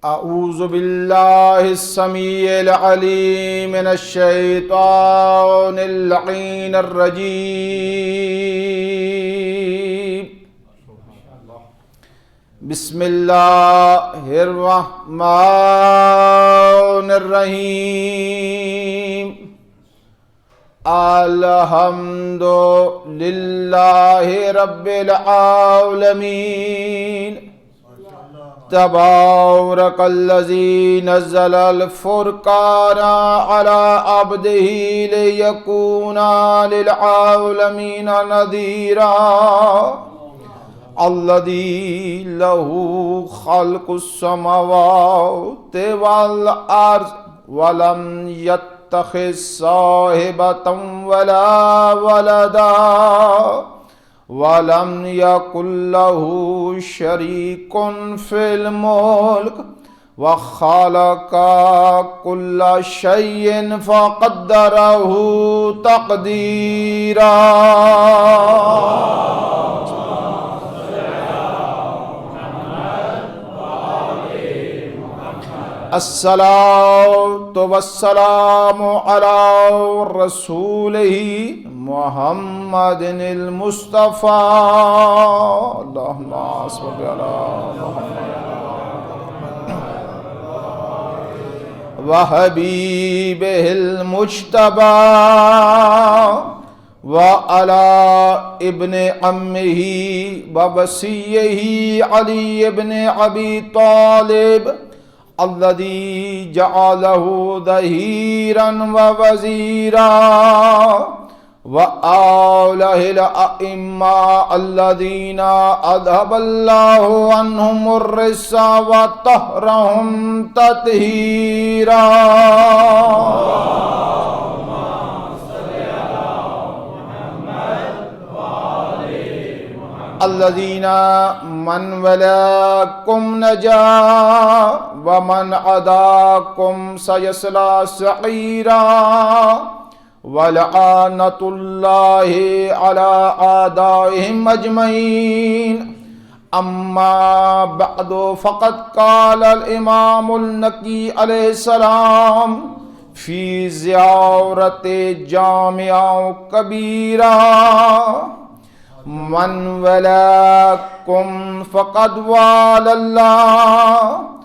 اعوذ باللہ السمیع العلیم من الشیطان اللعین الرجیم بسم اللہ الرحمن الرحیم الحمد للہ رب العالمین تبارک الذی نزل الفرقان علی عبدہ لیکون للعالمین نذیرا الذی لہ خلق السماوات والارض ولم یتخذ صاحبۃ ولا ولدا وَلَمْ يَكُنْ لَهُ شَرِيكٌ فِي الْمُلْكِ وَخَلَقَ كُلَّ شَيْءٍ فَقَدَّرَهُ تَقْدِيرًا الصلاة والسلام على رسوله محمد المصطفى اللهم صل على محمد وحبيبه المجتبى وعلى ابن عمه ووصيه علي بن أبي طالب الذي جعله ظهيرا ووزيرا وآلہ الأئمة الذين أذهب الله عنهم الرجس وطهرهم تطهيرا الذين من ولاكم نجا ومن عداكم سيصلى سعيرا وَلَعَانَةُ اللَّهِ عَلَىٰ أَعْدَائِهِمْ أَجْمَعِينَ أَمَّا بَعْدُ فَقَدْ قَالَ الْإِمَامُ النَّقِيُّ عَلَيْهِ السَّلَامُ فِي زِيَارَةِ جَامِعٍ كَبِيرٍ مَنْ وَلَاكُمْ فَقَدْ وَالَى اللَّهَ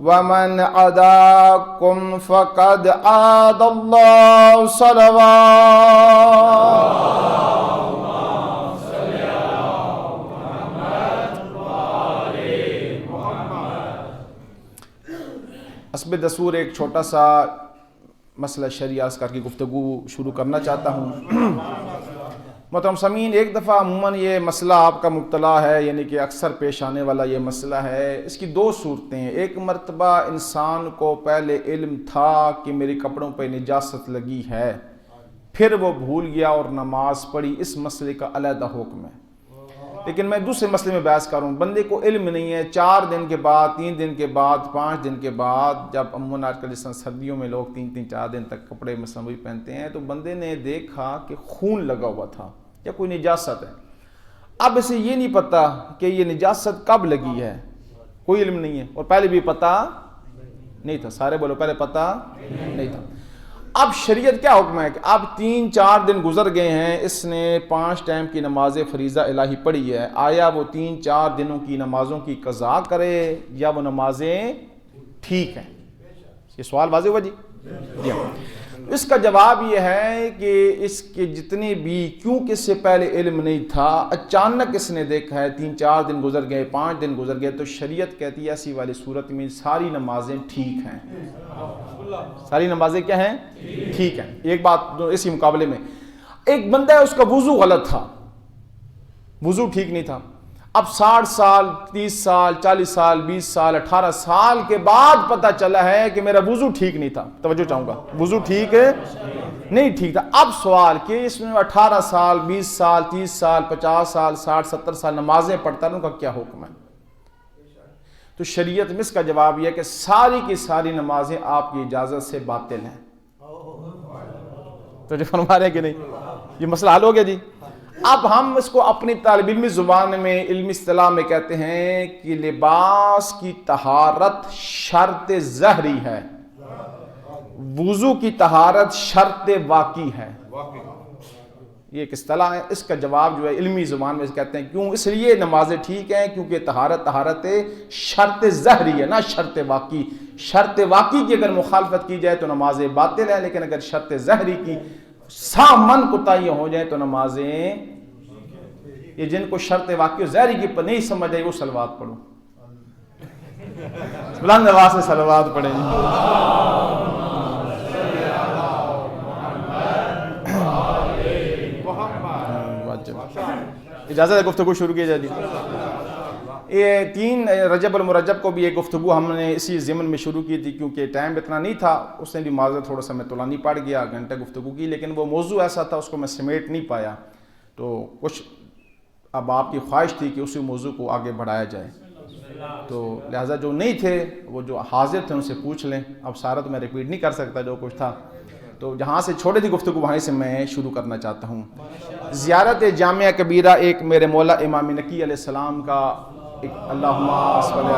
وَمَنْ عَدَاكُمْ فَقَدْ عَادَ اللَّهُ حسب دستور ایک چھوٹا سا مسئلہ شرعی عرض کر کے گفتگو شروع کرنا چاہتا ہوں۔ محترم سامعین، ایک دفعہ عموماً یہ مسئلہ آپ کا مبتلا ہے، یعنی کہ اکثر پیش آنے والا یہ مسئلہ ہے۔ اس کی دو صورتیں ہیں۔ ایک مرتبہ انسان کو پہلے علم تھا کہ میرے کپڑوں پہ نجاست لگی ہے، پھر وہ بھول گیا اور نماز پڑھی، اس مسئلے کا علیحدہ حکم ہے۔ لیکن میں دوسرے مسئلے میں بحث کروں، بندے کو علم نہیں ہے، 4 دن کے بعد، 3 دن کے بعد، 5 دن کے بعد، جب عموماً آج کل جس طرح سردیوں میں لوگ 3 4 دن تک کپڑے مثلاً وہی پہنتے ہیں، تو بندے نے دیکھا کہ خون لگا ہوا تھا یا کوئی نجاست ہے۔ اب اسے یہ نہیں پتا کہ یہ نجاست کب لگی ہے، کوئی علم نہیں ہے، اور پہلے بھی پتا نہیں تھا۔ سارے بولو، پہلے پتا نہیں تھا۔ اب شریعت کیا حکم ہے کہ اب 3 4 دن گزر گئے ہیں، اس نے 5 ٹائم کی نماز فریضہ الہی پڑھی ہے، آیا وہ 3 4 دنوں کی نمازوں کی قضا کرے یا وہ نمازیں ٹھیک ہیں؟ یہ سوال واضح ہوا جی؟ اس کا جواب یہ ہے کہ اس کے جتنے بھی، کیونکہ اس سے پہلے علم نہیں تھا، اچانک اس نے دیکھا ہے 3 4 دن گزر گئے، 5 دن گزر گئے، تو شریعت کہتی ہے ایسی والی صورت میں ساری نمازیں ٹھیک ہیں۔ ساری نمازیں کیا ہیں؟ ٹھیک ہیں۔ ایک بات اسی مقابلے میں، ایک بندہ ہے اس کا وضو غلط تھا، وضو ٹھیک نہیں تھا، اب 60 سال 30 سال 40 سال 20 سال 18 سال کے بعد پتہ چلا ہے کہ میرا وضو ٹھیک نہیں تھا، توجہ چاہوں گا، وضو ٹھیک نہیں ٹھیک تھا۔ اب سوال کہ اس میں 18 سال 20 سال 30 سال 50 سال 60 70 سال نمازیں پڑھتا ہے، ان کا کیا حکم ہے؟ تو شریعت میں اس کا جواب یہ ہے کہ ساری کی ساری نمازیں آپ کی اجازت سے باطل ہیں، تو جو فرما رہے ہیں کہ نہیں، یہ مسئلہ حل ہو گیا جی. اب ہم اس کو اپنی طالب علمی زبان میں علمی اصطلاح میں کہتے ہیں کہ لباس کی طہارت شرط ظاہری ہے، وضو کی طہارت شرط واقعی ہے. یہ ایک اصطلاح ہے. اس کا جواب جو ہے علمی زبان میں کہتے ہیں کیوں، اس لیے نمازیں ٹھیک ہیں کیونکہ طہارت شرط ظاہری ہے نہ شرط واقعی. شرط واقعی کی اگر مخالفت کی جائے تو نمازیں باطل ہیں، لیکن اگر شرط ظاہری کی سامن کوتاہیاں ہو جائیں تو نمازیں. یہ جن کو شرط واقعی اور ظاہری کی پر نہیں سمجھ آئی وہ صلوات پڑھو، بلند آواز سے صلوات پڑھیں. اجازت ہے گفتگو شروع کی جائے. یہ 3 رجب المرجب کو بھی ایک گفتگو ہم نے اسی ضمن میں شروع کی تھی کیونکہ ٹائم اتنا نہیں تھا. اس نے بھی معذرت تھوڑا سا میں طولانی پڑ گیا، گھنٹہ گفتگو کی، لیکن وہ موضوع ایسا تھا اس کو میں سمیٹ نہیں پایا. تو کچھ اب آپ کی خواہش تھی کہ اسی موضوع کو آگے بڑھایا جائے، تو لہٰذا جو نہیں تھے وہ جو حاضر تھے ان سے پوچھ لیں. اب سارا تو میں ریپیٹ نہیں کر سکتا جو کچھ تھا، تو جہاں سے چھوڑے تھی گفتگو وہیں سے میں شروع کرنا چاہتا ہوں. زیارت جامعہ کبیرہ ایک میرے مولا امام نقی علیہ السلام کا ایک اللہم صلی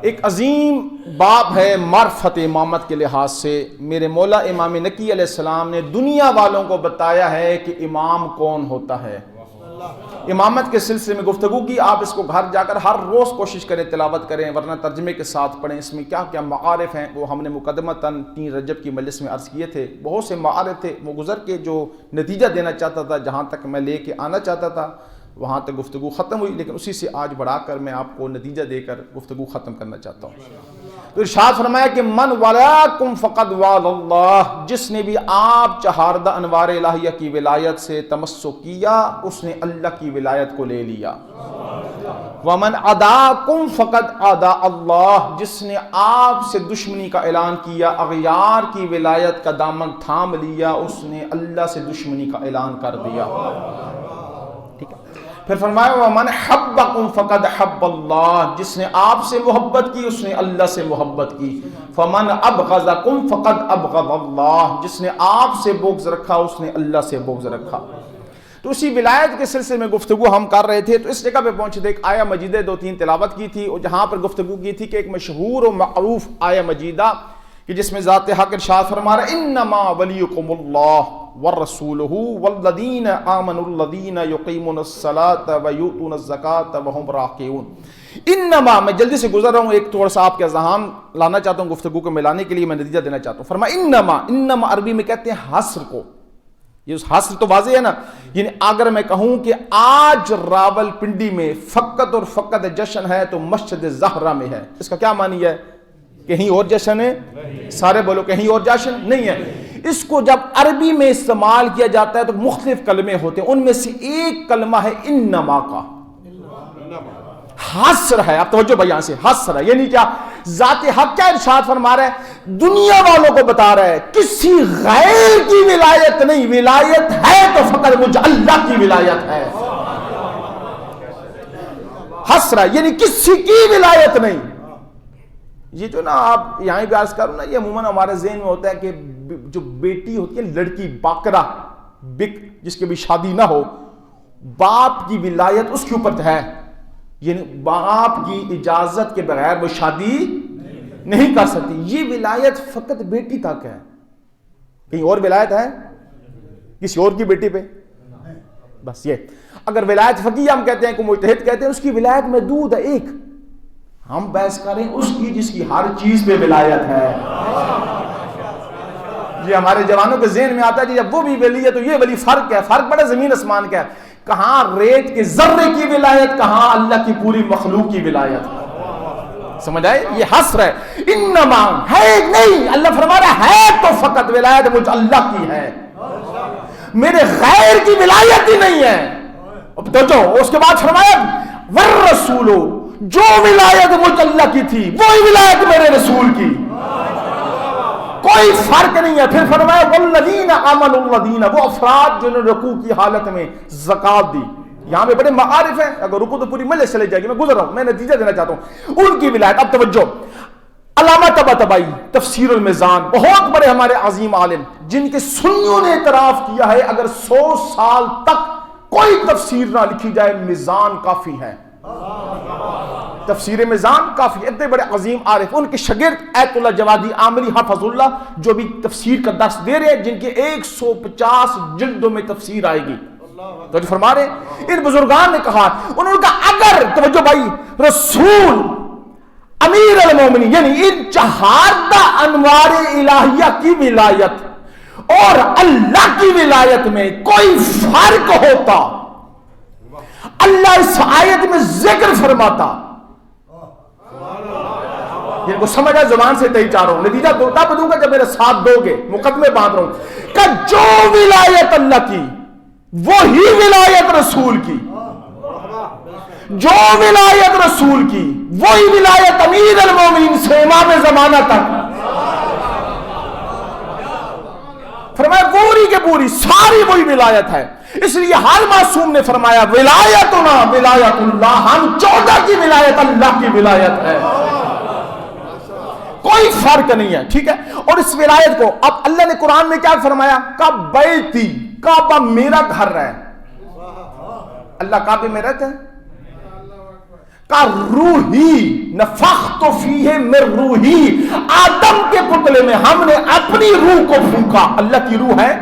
ایک عظیم باب ہے معرفت امامت کے لحاظ سے. میرے مولا امام نقی علیہ السلام نے دنیا والوں کو بتایا ہے کہ امام کون ہوتا ہے. امامت کے سلسلے میں گفتگو کی. آپ اس کو گھر جا کر ہر روز کوشش کریں تلاوت کریں، ورنہ ترجمے کے ساتھ پڑھیں. اس میں کیا کیا معارف ہیں وہ ہم نے مقدمتاً 3 رجب کی مجلس میں عرض کیے تھے. بہت سے معارف تھے، وہ گزر کے جو نتیجہ دینا چاہتا تھا، جہاں تک میں لے کے آنا چاہتا تھا وہاں تک گفتگو ختم ہوئی، لیکن اسی سے آج بڑھا کر میں آپ کو نتیجہ دے کر گفتگو ختم کرنا چاہتا ہوں. تو ارشاد فرمایا کہ من ولاکم فقد وال اللہ، جس نے بھی آپ چہاردہ انوار الہیہ کی ولایت سے تمسک کیا اس نے اللہ کی ولایت کو لے لیا. ومن عداکم فقد عدا اللہ، جس نے آپ سے دشمنی کا اعلان کیا، اغیار کی ولایت کا دامن تھام لیا، اس نے اللہ سے دشمنی کا اعلان کر دیا. ٹھیک ہے. پھر فرمایا ومن حبکم فقد حب اللہ، جس نے آپ سے محبت کی اس نے اللہ سے محبت کی. فمن ابغضکم فقد ابغض اللہ، جس نے آپ سے بغض رکھا اس نے اللہ سے بغض رکھا. تو اسی ولایت کے سلسلے میں گفتگو ہم کر رہے تھے. تو اس جگہ پہ پہنچے تھے، ایک آیہ مجیدہ 2-3 تلاوت کی تھی، اور جہاں پر گفتگو کی تھی کہ ایک مشہور و معروف آیہ مجیدہ کہ جس میں ذات حق ارشاد فرما رہا ہے انما ولیکم اللہ والرسولہ والذین آمنوا الذین یقیمون الصلاۃ ویؤتون الزکاۃ وہم راکعون. انما، میں جلدی سے گزر رہا ہوں، ایک تھوڑا سا آپ کے اذہان لانا چاہتا ہوں، گفتگو کو ملانے کے لیے میں نتیجہ دینا چاہتا ہوں. فرمایا انما عربی میں کہتے ہیں حصر کو. یہ اس حصر تو واضح ہے نا، یعنی اگر میں کہوں کہ آج راول پنڈی میں فقط اور فقط جشن ہے تو مسجد زہرا میں ہے، اس کا کیا معنی ہے؟ کہیں اور جشن ہے؟ سارے بولو کہیں اور جشن نہیں ہے. اس کو جب عربی میں استعمال کیا جاتا ہے تو مختلف کلمے ہوتے ہیں، ان میں سے ایک کلمہ ہے انما کا، حصر ہے. اب توجہ بھائی، یہاں سے حصر ہے یعنی کیا؟ ذات حق کیا ارشاد فرما رہا ہے؟ دنیا والوں کو بتا رہا ہے کسی غیر کی ولایت نہیں، ولایت ہے تو فقط مجھ اللہ کی ولایت ہے. حصر ہے یعنی کسی کی ولایت نہیں. یہ جو نا آپ یہاں بھی عرض کروں نا، یہ عموماً ہمارے ذہن میں ہوتا ہے کہ جو بیٹی ہوتی ہے لڑکی، باقرہ بک، جس کی بھی شادی نہ ہو، باپ کی ولایت اس کے اوپر ہے، یعنی باپ کی اجازت کے بغیر وہ شادی نہیں کر سکتی. یہ ولایت فقط بیٹی تک ہے. کہیں اور ولایت ہے کسی اور کی بیٹی پہ؟ بس یہ. اگر ولایت فقیہ ہم کہتے ہیں کو مجتہد کہتے ہیں، اس کی ولایت محدود ہے ایک. ہم بحث کریں اس کی جس کی ہر چیز پہ ولایت ہے. یہ ہمارے جوانوں کے ذہن میں آتا ہے جی جب وہ بھی ولی ہے تو یہ ولی. فرق ہے، فرق بڑا زمین آسمان کا ہے. کہاں ریت کے ذرے کی ولایت، کہاں اللہ کی پوری مخلوق کی ولایت. سمجھ آئے؟ یہ حصر ہے. انما ہے نہیں، اللہ فرما رہا ہے تو فقط ولایت مجھ اللہ کی ہے، میرے غیر کی ولایت ہی نہیں ہے. اب تو جو اس کے بعد فرمایا والرسول، جو ولایت مجھ اللہ کی تھی وہی ولایت میرے رسول کی، کوئی فرق نہیں ہے. پھر فرمایا والذین آمنوا الذین، وہ افراد جنہوں نے رکوع کی حالت میں زکوٰۃ دی. یہاں پہ بڑے معارف ہیں، اگر رکوع تو پوری مجلس چلے جائے گی، میں گزر رہا ہوں، میں نتیجہ دینا چاہتا ہوں ان کی ولایت. اب توجہ، علامہ طباطبائی تفسیر المیزان، بہت بڑے ہمارے عظیم عالم، جن کے سنیوں نے اعتراف کیا ہے اگر 100 سال تک کوئی تفسیر نہ لکھی جائے میزان کافی ہے، تفسیر میزان کافی ہے۔ اتنے بڑے عظیم عارف، ان کے شاگرد ایت اللہ جوادی عامری حفظ اللہ جو بھی تفسیر کا درس دے رہے ہیں، جن کے 150 جلدوں میں تفسیر آئے گی، تو جو فرما رہے ہیں ان بزرگان نے کہا، انہوں نے کہا اگر توجہ بھائی رسول امیر المومنین یعنی ان چہاردہ انوار الہیہ کی ولایت اور اللہ کی ولایت میں کوئی فرق ہوتا، اللہ اس آیت میں ذکر فرماتا، ان کو سمجھا زبان سے تہی چاہ رہا ہوں، نتیجہ تب دوں گا جب میرے ساتھ دو گے، مقدمے باندھ رہا ہوں کہ جو ولایت اللہ کی وہی ولایت رسول کی، جو ولایت رسول کی وہی ولایت امیر المومنین سے امام زمانہ تک، فرمایا پوری کے پوری ساری وہی ولایت ہے۔ اس لیے ہر معصوم نے فرمایا ولایتنا ولایت اللہ، ہم 14 کی ولایت اللہ کی ولایت ہے، کوئی فرق نہیں ہے، ٹھیک ہے۔ اور اس ولایت کو اب اللہ نے قرآن میں کیا فرمایا، کا بیتی، کعبہ میرا گھر ہے، اللہ کعبے میں رہتے ہیں، کا روحی نفخت فیہ من روحی، آدم کے پتلے میں ہم نے اپنی روح کو پھونکا، اللہ کی روح ہے،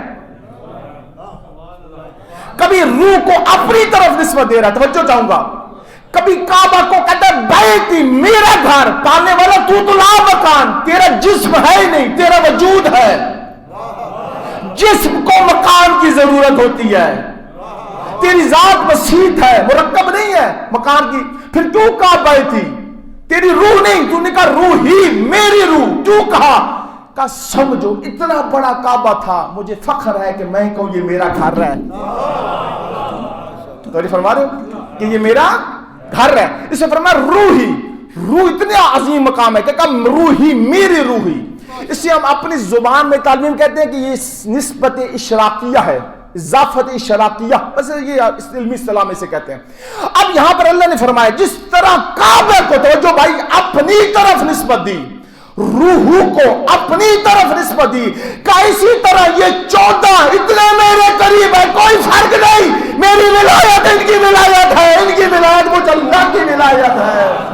کبھی روح کو اپنی طرف نسبت دے رہا ہے، توجہ چاہوں گا، کبھی کعبہ کو کہتا ہے بیتی میرا گھر، پالنے والا تو لا مکان، تیرا جسم ہے ہی نہیں، تیرا وجود ہے، جسم کو مکان کی ضرورت ہوتی ہے، تیری ذات بسیط ہے، مرکب نہیں ہے مکان کی، پھر کیوں کہا بیتی، تیری روح نہیں، تو نے کہا روح ہی میری روح، کیوں کہا، کہ سمجھو اتنا بڑا کعبہ تھا، مجھے فخر ہے کہ میں کہوں یہ میرا گھر ہے، تو یہ فرما رہے ہو کہ یہ میرا گھر ہے، اسے فرمایا روحی، روح اتنا عظیم مقام ہے کہ روحی میری روحی، اس سے ہم اپنی زبان میں تعلیم کہتے ہیں کہ یہ نسبت اشراقیہ ہے، اضافت اشراقیہ، بس یہ علمی اصطلاح میں سے کہتے ہیں۔ اب یہاں پر اللہ نے فرمایا جس طرح کعبہ کو توجہ بھائی اپنی طرف نسبت دی، روح کو اپنی طرف نسبت دی، کہ اسی طرح یہ 14 اتنے میرے قریب ہے، کوئی فرق نہیں، میری ولایت ان کی ولایت ہے، ان کی ولایت مجھ اللہ کی ولایت ہے۔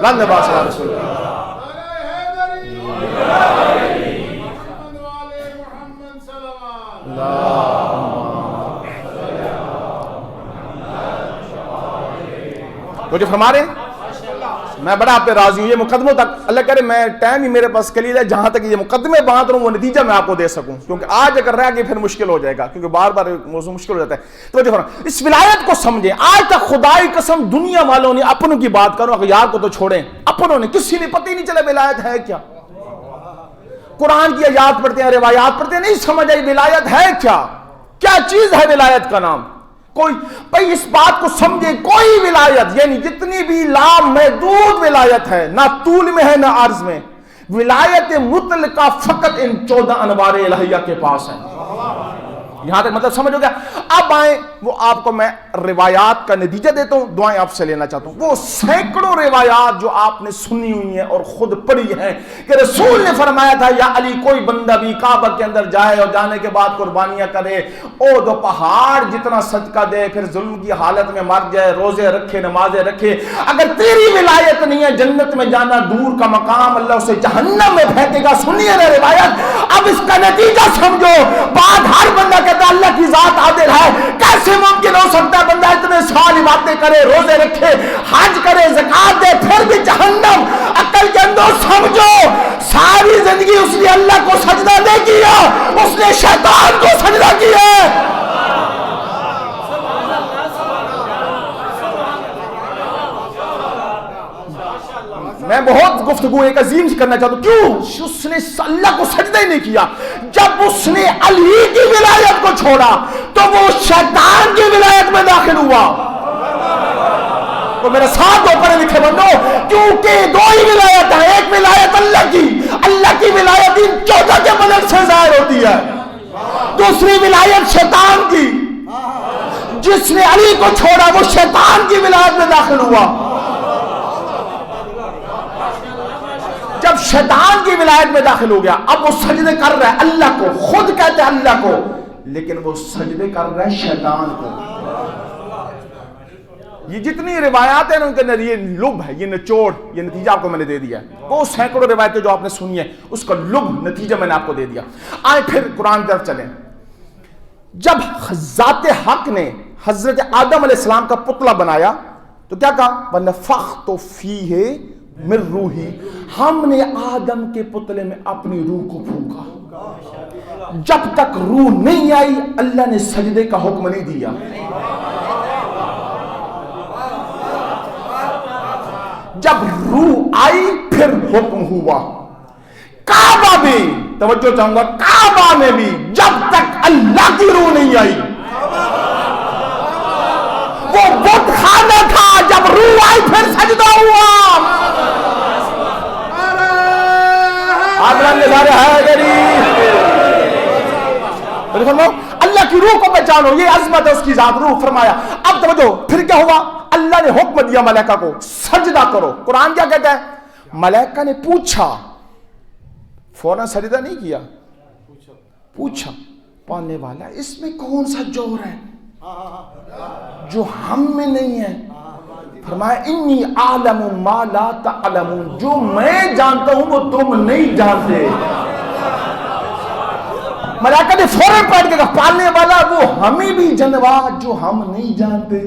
لندن باسا رسول مجھے فرما رہے ہیں میں بڑا آپ پہ راضی ہوں، یہ مقدموں تک اللہ کرے میں ٹائم ہی میرے پاس قلیل ہے، جہاں تک یہ مقدمے باندھ رہا ہوں وہ نتیجہ میں آپ کو دے سکوں، کیونکہ آج اگر رہ گئی پھر مشکل ہو جائے گا، کیونکہ بار بار موضوع مشکل ہو جاتا ہے۔ تو جو اس ولایت کو سمجھیں، آج تک خدائی قسم دنیا والوں نے اپنوں کی بات کرو، اغیار کو تو چھوڑیں، اپنوں نے کسی نے پتہ ہی نہیں چلا ولایت ہے کیا، قرآن کی آیات پڑھتے ہیں، روایات پڑھتے ہیں، نہیں سمجھ آئی ولایت ہے کیا، کیا چیز ہے ولایت کا نام، کوئی بھئی اس بات کو سمجھے، کوئی ولایت یعنی جتنی بھی لامحدود ولایت ہے، نہ طول میں ہے نہ عرض میں، ولایت مطلقہ فقط ان 14 انوار الہیہ کے پاس ہے۔ یہاں تک مطلب سمجھ ہو گیا۔ اب آئیں وہ آپ کو میں روایات کا نتیجہ دیتا ہوں، دعائیں آپ سے لینا چاہتا ہوں۔ وہ سینکڑوں روایات جو آپ نے سنی ہوئی ہیں اور خود پڑھی ہیں کہ رسول نے فرمایا تھا یا علی کوئی بندہ بھی کعبہ کے اندر جائے اور جانے کے بعد قربانیاں کرے، او دو پہاڑ جتنا صدقہ دے، پھر ظلم کی حالت میں مر جائے، روزے رکھے، نمازیں رکھے، اگر تیری ولایت نہیں ہے جنت میں جانا دور کا مقام، اللہ اسے جہنم میں پھینکے گا۔ سنیے نا روایت، اب اس کا نتیجہ سمجھو۔ بعد ہر بندہ کہتا ہے اللہ کی ذات عادل ہے، کیسے ممکن ہو سکتا ہے بندہ اتنے ساری باتیں کرے، روزے رکھے، حج کرے، زکات دے، پھر بھی جہنم؟ عقل کے اندر سمجھو، ساری زندگی اس نے اللہ کو سجدہ نہیں کیا، اس نے شیطان کو سجدہ کیا۔ میں بہت گفتگو ایک عظیم سے کرنا چاہتا ہوں، کیوں اس نے اللہ کو سجدہ ہی نہیں کیا؟ جب اس نے علی کی ولایت کو چھوڑا تو وہ شیطان کی ولایت میں داخل ہوا۔ تو میرے ساتھ دو پڑھے لکھے بندو، کیونکہ دو ہی ولایت ہے، ایک ولایت اللہ کی ولایت ان 14 کے مدد سے ظاہر ہوتی ہے، دوسری ولایت شیطان کی، جس نے علی کو چھوڑا وہ شیطان کی ولایت میں داخل ہوا۔ جب شیطان کی ولایت میں داخل ہو گیا، اب وہ سجدے کر رہا ہے اللہ کو، خود کہتے ہیں اللہ کو، لیکن وہ سجدے کر رہا ہے شیطان کو۔ یہ جتنی روایات ہیں ان کے اندر یہ لب ہے، یہ نچوڑ، یہ نتیجہ آپ کو میں نے دے دیا ہے۔ وہ سینکڑوں روایتیں جو آپ نے سنی ہیں اس کا لب نتیجہ میں نے آپ کو دے دیا۔ آئے پھر قرآن طرف چلیں۔ جب ذات حق نے حضرت آدم علیہ السلام کا پتلا بنایا تو کیا کہا؟ وَنَفَخْتُ فِيهِ مِن رُوحِي، ہم نے آدم کے پتلے میں اپنی روح کو پھونکا۔ جب تک روح نہیں آئی اللہ نے سجدے کا حکم نہیں دیا۔ جب روح آئی پھر حکم ہوا۔ کعبہ بھی، توجہ چاہوں گا، کعبہ میں بھی جب تک اللہ کی روح نہیں آئی، وہ بت خانہ تھا، جب روح آئی پھر سجدہ ہوا۔ اللہ کی روح کو پہچانو، یہ عظمت ہے اس کی ذات، روح فرمایا۔ اب توجہ، پھر کیا ہوا؟ اللہ نے حکم دیا ملائکہ کو سجدہ کرو۔ قرآن کیا کہتا ہے؟ ملائکہ نے پوچھا، فوراً سجدہ نہیں کیا، پوچھا پانے والا اس میں کون سا جوہر ہے جو ہم میں نہیں ہے؟ فرمایا انی اعلم ما لا تعلمون، جو میں جانتا ہوں وہ تم نہیں جانتے۔ ملائکہ نے فوراً پڑھ کے کہا پالنے والا وہ ہمیں بھی جانوا جو ہم نہیں جانتے۔